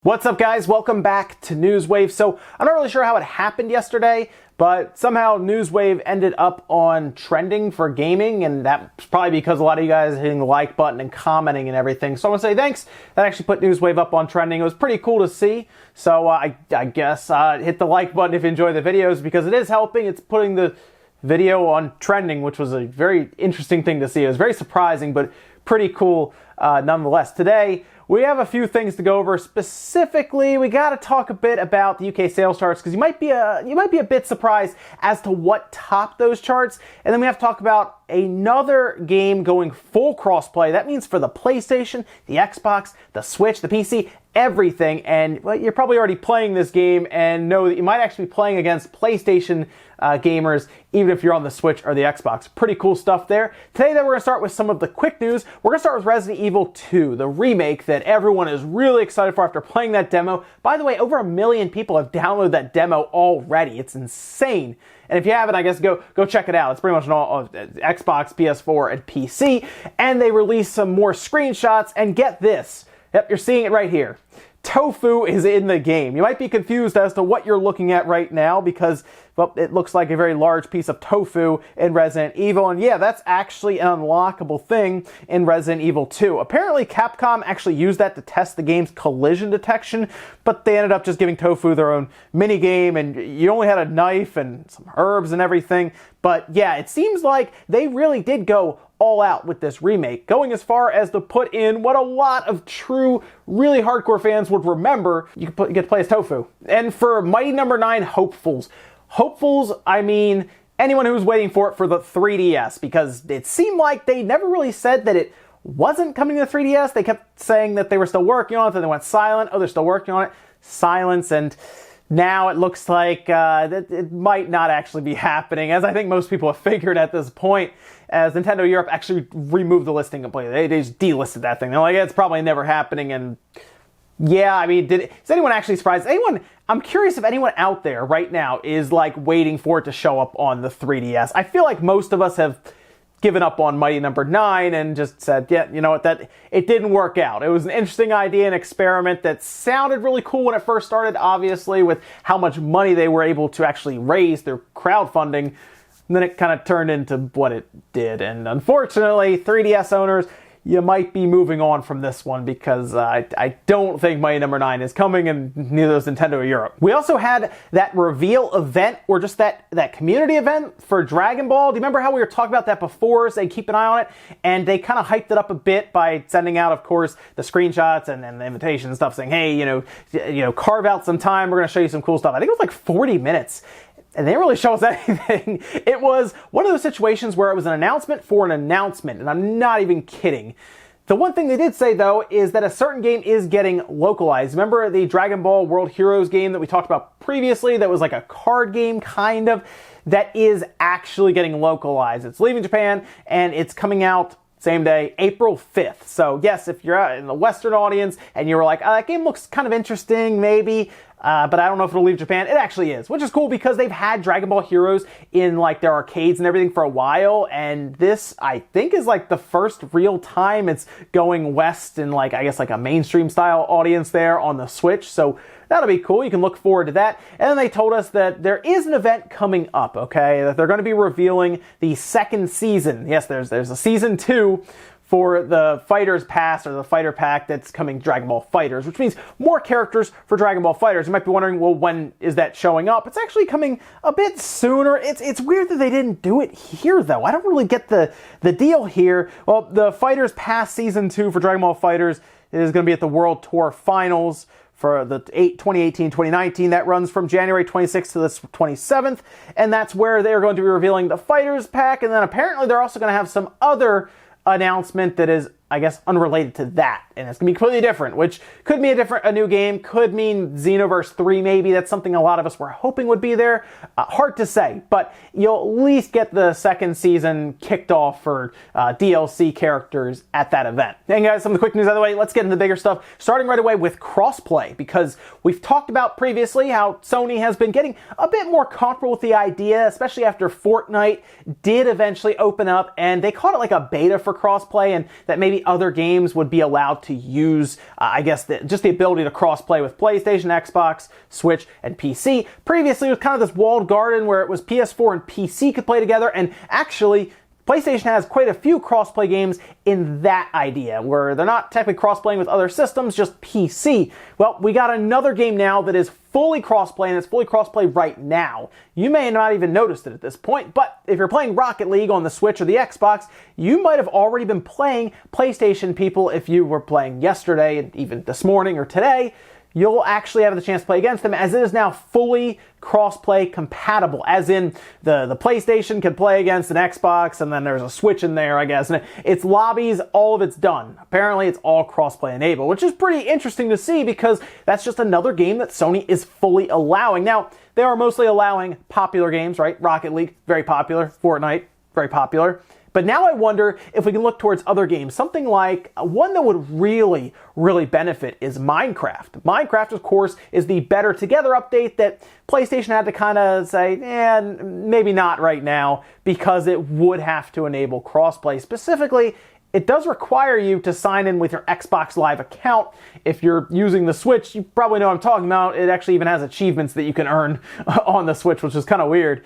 What's up, guys? Welcome back to Newswave. So I'm not really sure how it happened yesterday, but somehow Newswave ended up on trending for gaming, and that's probably because a lot of you guys are hitting the like button and commenting and everything. So I want to say thanks. That actually put Newswave up on trending. It was pretty cool to see. So I guess hit the like button if you enjoy the videos, because it is helping. It's putting the video on trending, which was a very interesting thing to see. It was very surprising, but pretty cool nonetheless. Today, we have a few things to go over. Specifically, we got to talk a bit about the UK sales charts, because you might be a bit surprised as to what topped those charts. And then we have to talk about another game going full crossplay. That means for the PlayStation, the Xbox, the Switch, the PC, everything. And well, you're probably already playing this game and know that you might actually be playing against PlayStation gamers, even if you're on the Switch or the Xbox. Pretty cool stuff there. Today, though, we're going to start with some of the quick news. We're going to start with Resident Evil 2, the remake that everyone is really excited for after playing that demo. By the way, over 1 million people have downloaded that demo already. It's insane. And if you haven't, I guess go check it out. It's pretty much on all Xbox, PS4, and PC. And they released some more screenshots, and get this. Yep, you're seeing it right here. Tofu is in the game. You might be confused as to what you're looking at right now, because, well, it looks like a very large piece of tofu in Resident Evil. And yeah, that's actually an unlockable thing in Resident Evil 2. Apparently, Capcom actually used that to test the game's collision detection, but they ended up just giving Tofu their own mini game, and you only had a knife and some herbs and everything. But yeah, it seems like they really did go all out with this remake, going as far as to put in what a lot of true, really hardcore fans would remember. You get to play as Tofu. And for Mighty Number 9 hopefuls, I mean anyone who's waiting for it for the 3DS, because it seemed like they never really said that it wasn't coming to the 3DS. They kept saying that they were still working on it, then they went silent. Oh, they're still working on it. Silence. And now it looks like that it might not actually be happening, as I think most people have figured at this point, as Nintendo Europe actually removed the listing completely. They just delisted that thing. They're like, it's probably never happening. And yeah, I mean, is anyone actually surprised? I'm curious if anyone out there right now is like waiting for it to show up on the 3DS. I feel like most of us have given up on Mighty Number 9 and just said, yeah, you know what, that it didn't work out. It was an interesting idea, an experiment that sounded really cool when it first started, obviously, with how much money they were able to actually raise through crowdfunding. And then it kind of turned into what it did. And unfortunately, 3DS owners, you might be moving on from this one, because I don't think Mighty Number 9 is coming, and neither is Nintendo Europe. We also had that reveal event, or just that community event for Dragon Ball. Do you remember how we were talking about that before, saying keep an eye on it? And they kind of hyped it up a bit by sending out, of course, the screenshots and the invitation and stuff, saying, hey, you know, carve out some time. We're going to show you some cool stuff. I think it was like 40 minutes. And they didn't really show us anything. It was one of those situations where it was an announcement for an announcement, and I'm not even kidding. The one thing they did say, though, is that a certain game is getting localized. Remember the Dragon Ball World Heroes game that we talked about previously that was like a card game, kind of? That is actually getting localized. It's leaving Japan, and it's coming out same day, April 5th. So yes, if you're out in the Western audience and you were like, that game looks kind of interesting, maybe, but I don't know if it'll leave Japan. It actually is, which is cool, because they've had Dragon Ball Heroes in like their arcades and everything for a while, and this, I think, is like the first real time it's going west in like, I guess, like a mainstream style audience there on the Switch. So that'll be cool. You can look forward to that. And then they told us that there is an event coming up, okay? That they're going to be revealing the second season. Yes, there's a season 2 for the Fighters Pass, or the Fighter Pack, that's coming to Dragon Ball Fighters, which means more characters for Dragon Ball Fighters. You might be wondering, well, when is that showing up? It's actually coming a bit sooner. It's weird that they didn't do it here, though. I don't really get the deal here. Well, the Fighters Pass Season 2 for Dragon Ball Fighters is going to be at the World Tour Finals for the 2018-2019. That runs from January 26th to the 27th, and that's where they're going to be revealing the Fighters Pack, and then apparently they're also going to have some other announcement that is, I guess, unrelated to that, and it's gonna be completely different, which could mean a new game, could mean Xenoverse 3 maybe. That's something a lot of us were hoping would be there. Hard to say, but you'll at least get the second season kicked off for DLC characters at that event. And guys, some of the quick news out of the way, let's get into the bigger stuff, starting right away with crossplay, because we've talked about previously how Sony has been getting a bit more comfortable with the idea, especially after Fortnite did eventually open up, and they called it like a beta for crossplay, and that maybe eventually other games would be allowed to use, I guess, just the ability to cross-play with PlayStation, Xbox, Switch, and PC. Previously, it was kind of this walled garden where it was PS4 and PC could play together, and actually, PlayStation has quite a few cross-play games in that idea, where they're not technically cross-playing with other systems, just PC. Well, we got another game now that is fully cross-play, and it's fully cross-play right now. You may not even noticed it at this point, but if you're playing Rocket League on the Switch or the Xbox, you might have already been playing PlayStation people if you were playing yesterday, and even this morning or today. You'll actually have the chance to play against them, as it is now fully cross-play compatible, as in the PlayStation can play against an Xbox, and then there's a Switch in there, I guess, and it's lobbies, all of it's done. Apparently, it's all cross-play enabled, which is pretty interesting to see, because that's just another game that Sony is fully allowing. Now, they are mostly allowing popular games, right? Rocket League, very popular. Fortnite, very popular. But now I wonder if we can look towards other games. Something like one that would really, really benefit is Minecraft. Minecraft, of course, is the Better Together update that PlayStation had to kind of say, maybe not right now, because it would have to enable crossplay. Specifically, it does require you to sign in with your Xbox Live account. If you're using the Switch, you probably know what I'm talking about. It actually even has achievements that you can earn on the Switch, which is kind of weird,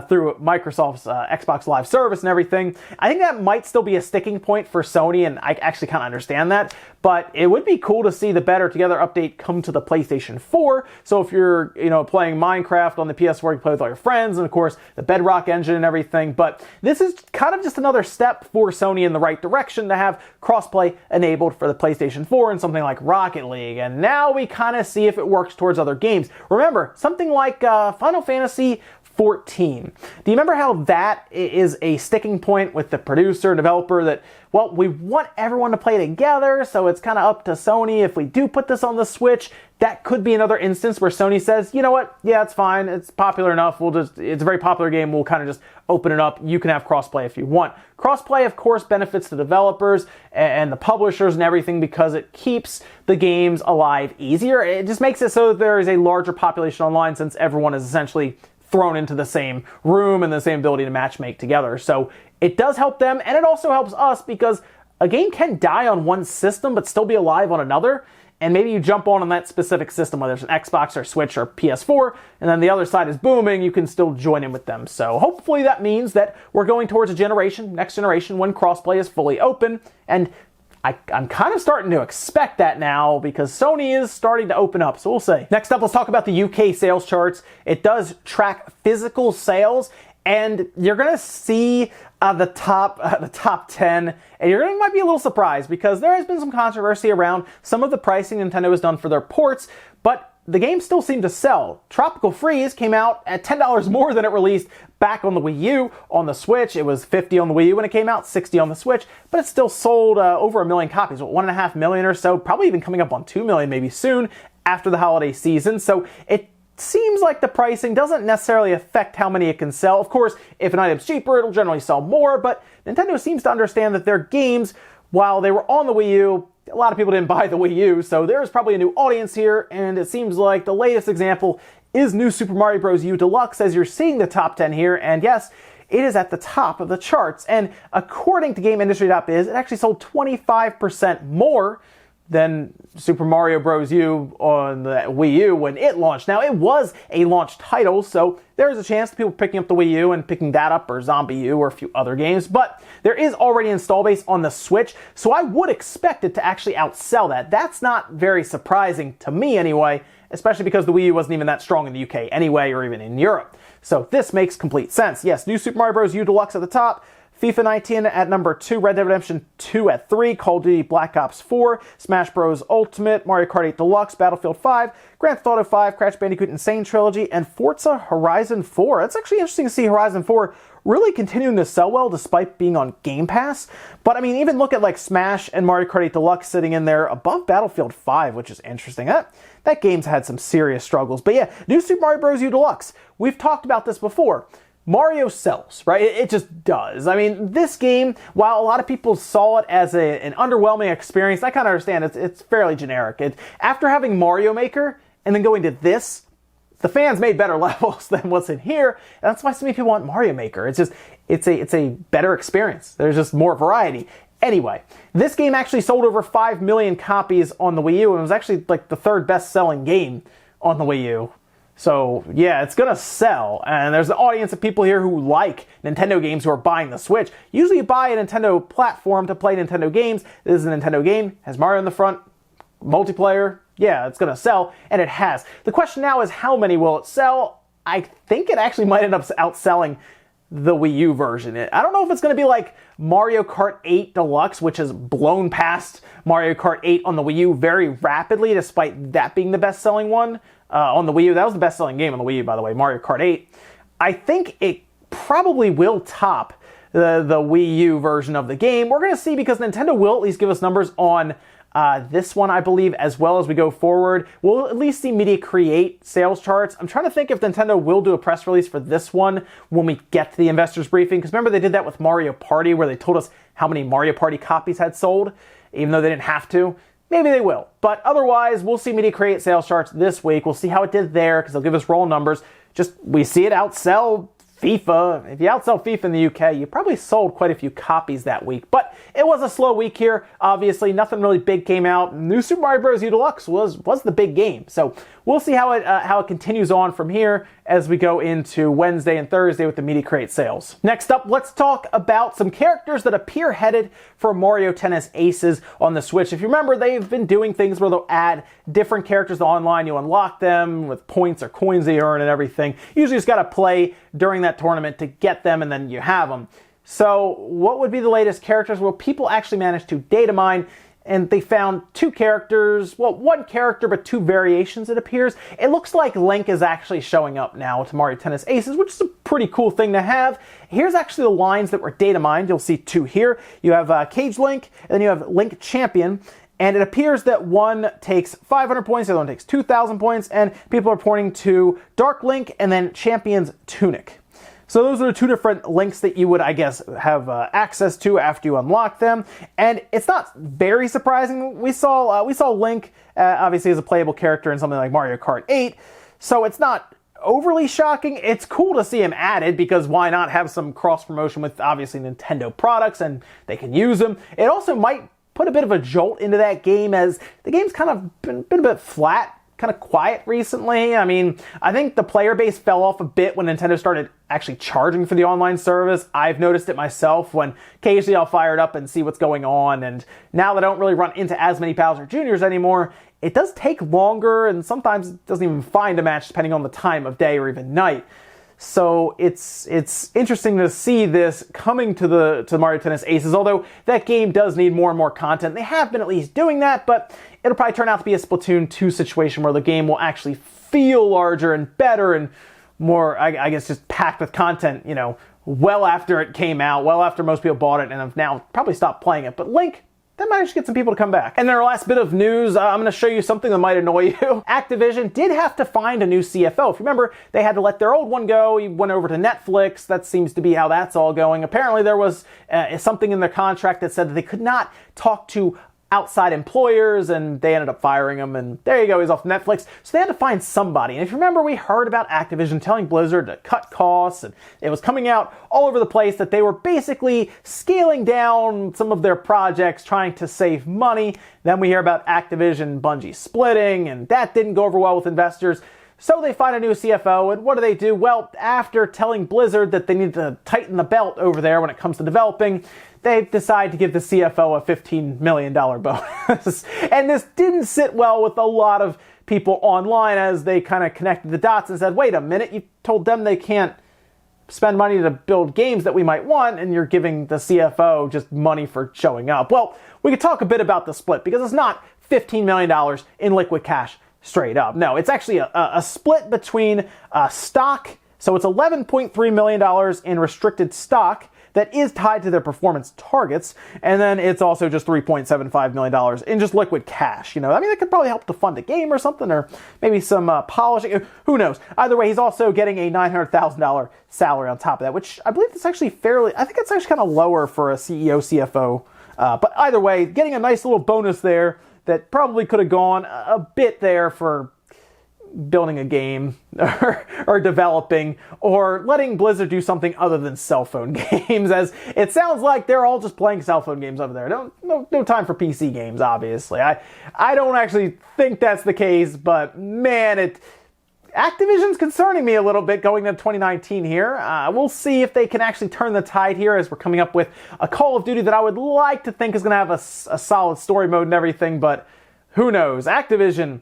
through Microsoft's Xbox Live service and everything. I think that might still be a sticking point for Sony, and I actually kind of understand that. But it would be cool to see the Better Together update come to the PlayStation 4. So if you're, playing Minecraft on the PS4, you can play with all your friends, and of course, the Bedrock engine and everything. But this is kind of just another step for Sony in the right direction, to have crossplay enabled for the PlayStation 4 and something like Rocket League. And now we kind of see if it works towards other games. Remember, something like Final Fantasy 14. Do you remember how that is a sticking point with the producer, developer, that, well, we want everyone to play together, so it's kind of up to Sony. If we do put this on the Switch, that could be another instance where Sony says, you know what, yeah, it's fine, it's popular enough, it's a very popular game, we'll kind of just open it up, you can have crossplay if you want. Crossplay, of course, benefits the developers and the publishers and everything, because it keeps the games alive easier. It just makes it so that there is a larger population online, since everyone is essentially thrown into the same room and the same ability to matchmake together. So it does help them, and it also helps us, because a game can die on one system but still be alive on another. And maybe you jump on that specific system, whether it's an Xbox or Switch or PS4, and then the other side is booming, you can still join in with them. So hopefully that means that we're going towards a next generation, when crossplay is fully open. And I'm kind of starting to expect that now, because Sony is starting to open up, so we'll see. Next up, let's talk about the UK sales charts. It does track physical sales, and you're going to see the top 10, and you might be a little surprised, because there has been some controversy around some of the pricing Nintendo has done for their ports, but the games still seem to sell. Tropical Freeze came out at $10 more than it released back on the Wii U. On the Switch, it was $50 on the Wii U when it came out, $60 on the Switch, but it still sold over 1 million copies, 1.5 million or so, probably even coming up on 2 million maybe soon after the holiday season. So it seems like the pricing doesn't necessarily affect how many it can sell. Of course, if an item's cheaper, it'll generally sell more, but Nintendo seems to understand that their games, while they were on the Wii U, a lot of people didn't buy the Wii U, so there's probably a new audience here, and it seems like the latest example is New Super Mario Bros. U Deluxe, as you're seeing the top 10 here, and yes, it is at the top of the charts. And according to GameIndustry.biz, it actually sold 25% more than Super Mario Bros. U on the Wii U when it launched. Now, it was a launch title, so there is a chance that people picking up the Wii U and picking that up, or Zombie U, or a few other games, but there is already install base on the Switch, so I would expect it to actually outsell that. That's not very surprising to me anyway, especially because the Wii U wasn't even that strong in the UK anyway, or even in Europe. So this makes complete sense. Yes, New Super Mario Bros. U Deluxe at the top, FIFA 19 at number 2, Red Dead Redemption 2 at 3, Call of Duty Black Ops 4, Smash Bros. Ultimate, Mario Kart 8 Deluxe, Battlefield 5, Grand Theft Auto 5, Crash Bandicoot Insane Trilogy, and Forza Horizon 4. It's actually interesting to see Horizon 4 really continuing to sell well despite being on Game Pass. But I mean, even look at like Smash and Mario Kart 8 Deluxe sitting in there above Battlefield 5, which is interesting. That game's had some serious struggles. But yeah, New Super Mario Bros. U Deluxe. We've talked about this before. Mario sells, right? It just does. I mean, this game, while a lot of people saw it as an underwhelming experience, I kind of understand it's fairly generic. After having Mario Maker and then going to this, the fans made better levels than what's in here, and that's why so many people want Mario Maker. It's a better experience. There's just more variety. Anyway, this game actually sold over 5 million copies on the Wii U, and it was actually like the third best-selling game on the Wii U. So yeah, it's gonna sell, and there's an audience of people here who like Nintendo games who are buying the Switch. Usually you buy a Nintendo platform to play Nintendo games. This is a Nintendo game, has Mario in the front, multiplayer. Yeah, it's gonna sell, and it has. The question now is how many will it sell? I think it actually might end up outselling the Wii U version. I don't know if it's going to be like Mario Kart 8 Deluxe, which has blown past Mario Kart 8 on the Wii U very rapidly, despite that being the best-selling one on the Wii U. That was the best-selling game on the Wii U, by the way, Mario Kart 8. I think it probably will top the Wii U version of the game. We're going to see, because Nintendo will at least give us numbers on this one, I believe, as well as we go forward. We'll at least see Media Create sales charts. I'm trying to think if Nintendo will do a press release for this one when we get to the investors briefing, because remember they did that with Mario Party, where they told us how many Mario Party copies had sold, even though they didn't have to. Maybe they will. But otherwise, we'll see Media Create sales charts this week. We'll see how it did there, because they'll give us raw numbers. Just, we see it outsell FIFA. If you outsell FIFA in the UK, you probably sold quite a few copies that week. But it was a slow week here. Obviously, nothing really big came out. New Super Mario Bros. U Deluxe was the big game. So we'll see how it continues on from here as we go into Wednesday and Thursday with the Media Create sales. Next up, let's talk about some characters that appear headed for Mario Tennis Aces on the Switch. If you remember, they've been doing things where they'll add different characters online. You unlock them with points or coins that you earn and everything. You usually just got to play during that tournament to get them, and then you have them. So what would be the latest characters? Well, people actually managed to data mine, and they found two characters, well, one character, but two variations, it appears. It looks like Link is actually showing up now to Mario Tennis Aces, which is a pretty cool thing to have. Here's actually the lines that were data mined. You'll see two here. You have Cage Link, and then you have Link Champion. And it appears that one takes 500 points, the other one takes 2,000 points, and people are pointing to Dark Link and then Champion's Tunic. So those are the two different links that you would, I guess, have access to after you unlock them. And it's not very surprising. We saw Link, obviously, as a playable character in something like Mario Kart 8. So it's not overly shocking. It's cool to see him added, because why not have some cross-promotion with, obviously, Nintendo products, and they can use them. It also might put a bit of a jolt into that game, as the game's kind of been a bit flat, kind of quiet recently. I mean, I think the player base fell off a bit when Nintendo started actually charging for the online service. I've noticed it myself when occasionally I'll fire it up and see what's going on, and now that I don't really run into as many Bowser Jr.'s anymore, it does take longer, and sometimes it doesn't even find a match depending on the time of day or even night. So it's interesting to see this coming to Mario Tennis Aces, although that game does need more and more content. They have been at least doing that, but it'll probably turn out to be a Splatoon 2 situation where the game will actually feel larger and better and more, I guess, just packed with content, you know, well after it came out, well after most people bought it and have now probably stopped playing it. But Link, that might actually get some people to come back. And then our last bit of news, I'm going to show you something that might annoy you. Activision did have to find a new CFO. If you remember, they had to let their old one go. He went over to Netflix. That seems to be how that's all going. Apparently there was something in their contract that said that they could not talk to outside employers, and they ended up firing him, and there you go, he's off Netflix. So they had to find somebody. And if you remember, we heard about Activision telling Blizzard to cut costs, and it was coming out all over the place that they were basically scaling down some of their projects, trying to save money. Then we hear about Activision and Bungie splitting, and that didn't go over well with investors. So they find a new CFO, and what do? Well, after telling Blizzard that they need to tighten the belt over there when it comes to developing, they decide to give the CFO a $15 million bonus. And this didn't sit well with a lot of people online, as they kind of connected the dots and said, wait a minute, you told them they can't spend money to build games that we might want, and you're giving the CFO just money for showing up. Well, we could talk a bit about the split, because it's not $15 million in liquid cash straight up. No, it's actually a split between stock. So it's $11.3 million in restricted stock that is tied to their performance targets, and then it's also just $3.75 million in just liquid cash. You know, I mean, that could probably help to fund a game or something, or maybe some polishing. Who knows? Either way, he's also getting a $900,000 salary on top of that, which I believe is actually fairly. I think it's actually kind of lower for a CEO, CFO. But either way, getting a nice little bonus there that probably could have gone a bit there for building a game or developing or letting Blizzard do something other than cell phone games, as it sounds like they're all just playing cell phone games over there. No time for PC games, obviously. I don't actually think that's the case, but man, Activision's concerning me a little bit going into 2019 here. We'll see if they can actually turn the tide here, as we're coming up with a Call of Duty that I would like to think is going to have a solid story mode and everything, but who knows? Activision,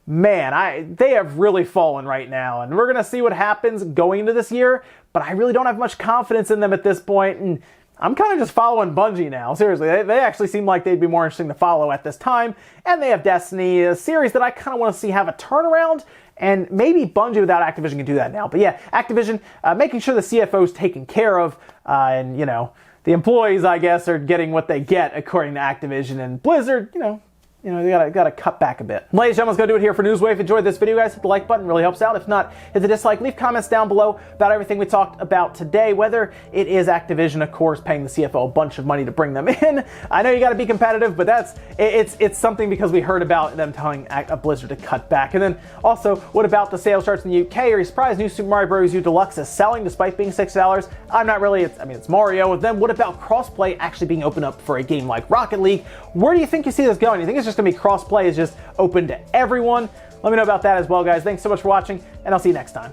man, they have really fallen right now, and we're going to see what happens going into this year, but I really don't have much confidence in them at this point, and I'm kind of just following Bungie now. Seriously, they actually seem like they'd be more interesting to follow at this time, and they have Destiny, a series that I kind of want to see have a turnaround, and maybe Bungie without Activision can do that now. But yeah, Activision, making sure the CFO is taken care of, and, you know, the employees, I guess, are getting what they get according to Activision, and Blizzard, you know, they gotta cut back a bit. Ladies and gentlemen, let's go do it here for Newswave. If you enjoyed this video, guys, hit the like button, really helps out. If not, hit the dislike. Leave comments down below about everything we talked about today, whether it is Activision, of course, paying the CFO a bunch of money to bring them in. I know you gotta be competitive, but it's something because we heard about them telling Blizzard to cut back. And then also, what about the sales charts in the UK? Are you surprised New Super Mario Bros. U Deluxe is selling despite being $6? I'm not really. It's Mario. And then what about crossplay actually being opened up for a game like Rocket League? Where do you think you see this going? Do you think it's just going to be cross-play is just open to everyone? Let me know about that as well, guys. Thanks so much for watching, and I'll see you next time.